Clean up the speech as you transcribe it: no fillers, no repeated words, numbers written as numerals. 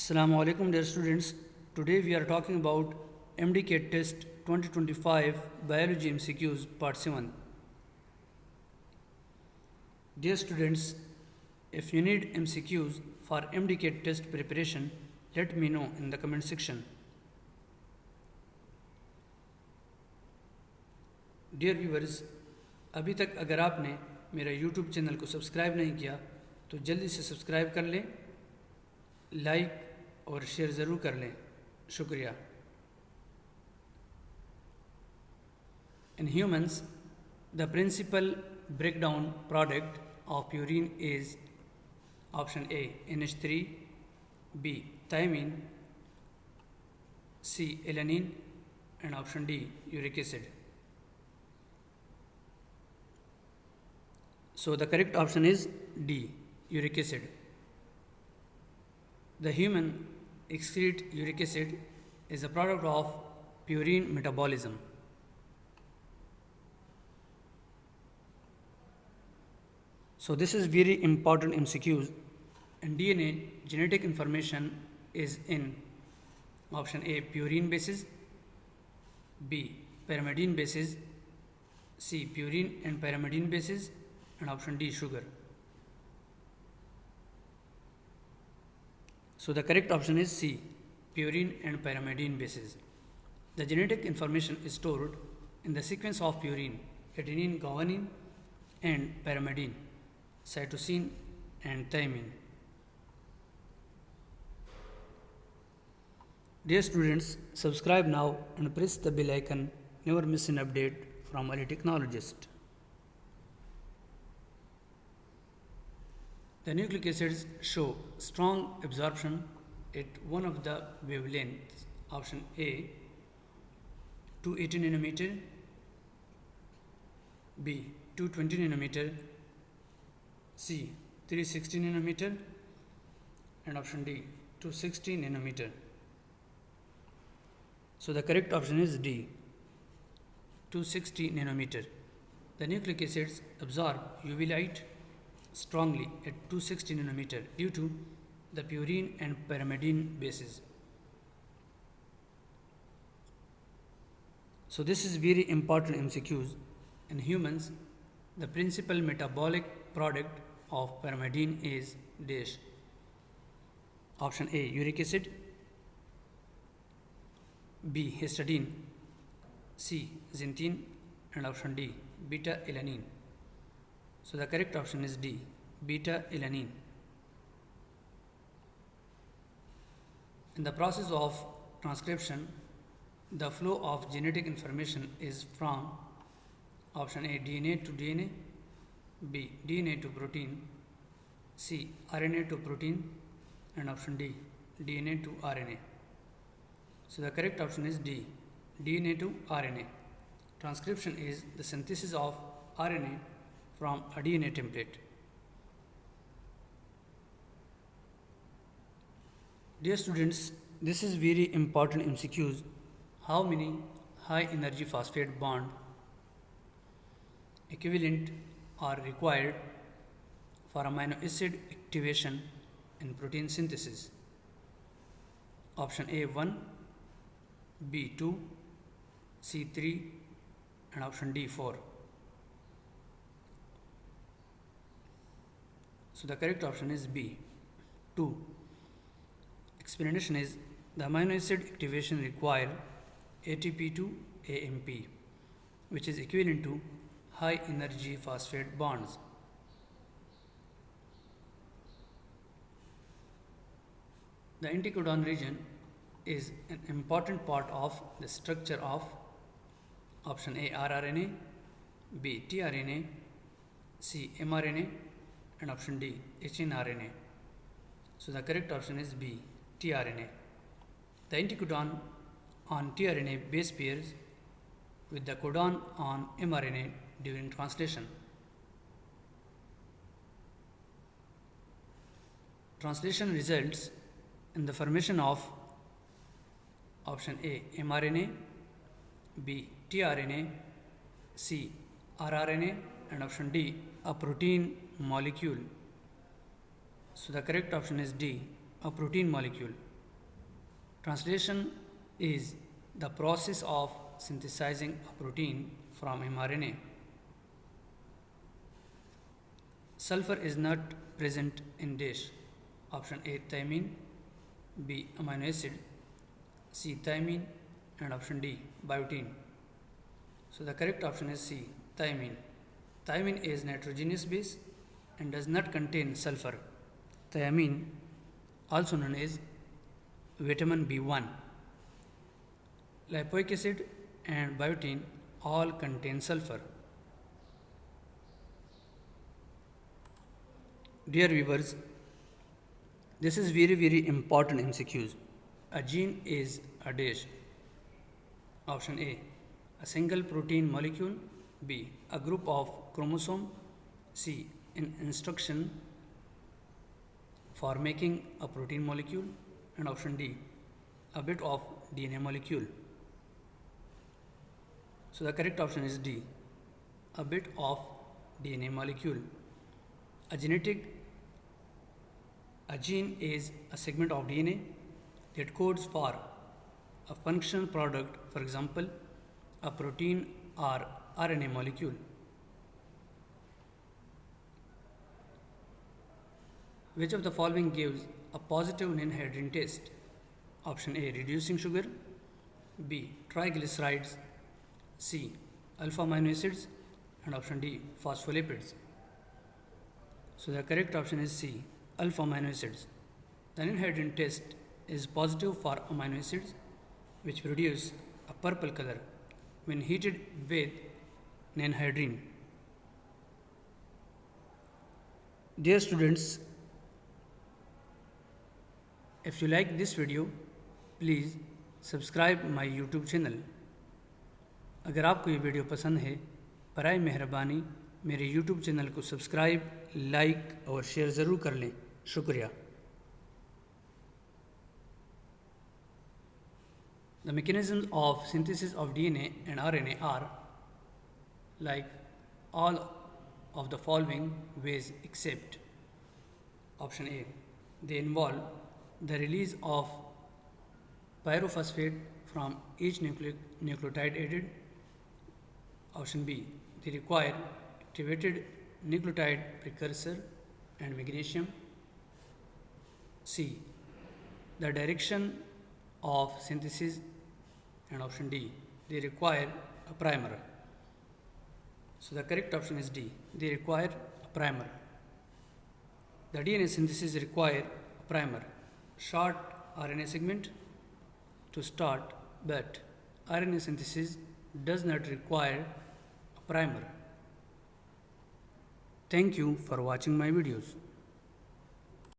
Assalamu alaikum dear students. Today we are talking about MDCAT test 2025 Biology MCQs part 7. Dear students, if you need MCQs for MDCAT test preparation, let me know in the comment section. Dear viewers, अभी तक अगर आपने मेरा YouTube channel को subscribe नहीं किया तो जल्दी से सब्सक्राइब कर लें, लाइक और शेयर ज़रूर कर लें। शुक्रिया। In humans, the principal breakdown product of purine is option A NH3, B thymine, C alanine, and option D uric acid. So the correct option is D uric acid. The human excrete uric acid is a product of purine metabolism. So this is very important MCQs. In DNA, genetic information is in option A purine bases, B pyrimidine bases, C purine and pyrimidine bases, and option D sugar. So the correct option is C, purine and pyrimidine bases. The genetic information is stored in the sequence of purine, adenine, guanine, and pyrimidine, cytosine, and thymine. Dear students, subscribe now and press the bell icon. Never miss an update from a technologist. The nucleic acids show strong absorption at one of the wavelengths, option A 280 nanometer, B 220 nanometer, C 360 nanometer, and option D 260 nanometer. So the correct option is D 260 nanometer. The nucleic acids absorb UV light strongly at 260 nanometer due to the purine and pyrimidine bases. So this is very important MCQs. In humans, the principal metabolic product of pyrimidine is dash. Option A uric acid, B histidine, C xanthine, and option D beta alanine. So the correct option is D, beta alanine. In the process of transcription, the flow of genetic information is from option A DNA to DNA, B DNA to protein, C RNA to protein, and option D DNA to RNA. So the correct option is D, DNA to RNA. Transcription is the synthesis of RNA from a DNA template. Dear students, this is very important MCQs. How many high energy phosphate bond equivalent are required for amino acid activation in protein synthesis? Option A 1, B 2, C 3, and option D 4. So the correct option is B, 2. Explanation is the amino acid activation require ATP to AMP, which is equivalent to high energy phosphate bonds. The anticodon region is an important part of the structure of option A rRNA, B tRNA, C mRNA, and option D hnRNA. So the correct option is B tRNA. The anticodon on tRNA base pairs with the codon on mRNA during translation. Translation results in the formation of option A mRNA, B tRNA, C rRNA, and option D a protein molecule. So the correct option is D, a protein molecule. Translation is the process of synthesizing a protein from mRNA. Sulfur is not present in dish. Option A, thymine, B, amino acid, C, thymine, and option D, biotin. So the correct option is C, thymine. Thymine is nitrogenous base and does not contain sulfur. Thymine, also known as vitamin B1, lipoic acid and biotin all contain sulfur. Dear viewers, this is very important MCQs. A gene is a dash. Option A single protein molecule. B, a group of chromosome. C, an instruction for making a protein molecule. And option D, a bit of DNA molecule. So the correct option is D, a bit of DNA molecule. A gene is a segment of DNA that codes for a functional product, for example, a protein or RNA molecule. Which of the following gives a positive non-hadron test? Option A, reducing sugar. B, triglycerides. C, alpha amino acids. And option D, phospholipids. So the correct option is C, alpha amino acids. The non-hadron test is positive for amino acids which produce a purple color when heated with non-hadron. Dear students, if you like this video, please subscribe my YouTube channel. अगर आपको ये video पसंद है, बराए मेहरबानी मेरे YouTube channel को subscribe, like और शेयर ज़रूर कर लें। शुक्रिया। The mechanisms of synthesis of DNA and RNA are like all of the following ways except option A. They involve the release of pyrophosphate from each nucleotide added. Option B. They require activated nucleotide precursor and magnesium. C. The direction of synthesis. And option D. They require a primer. So the correct option is D. They require a primer. The DNA synthesis require a primer, short RNA segment to start, but RNA synthesis does not require a primer. Thank you for watching my videos.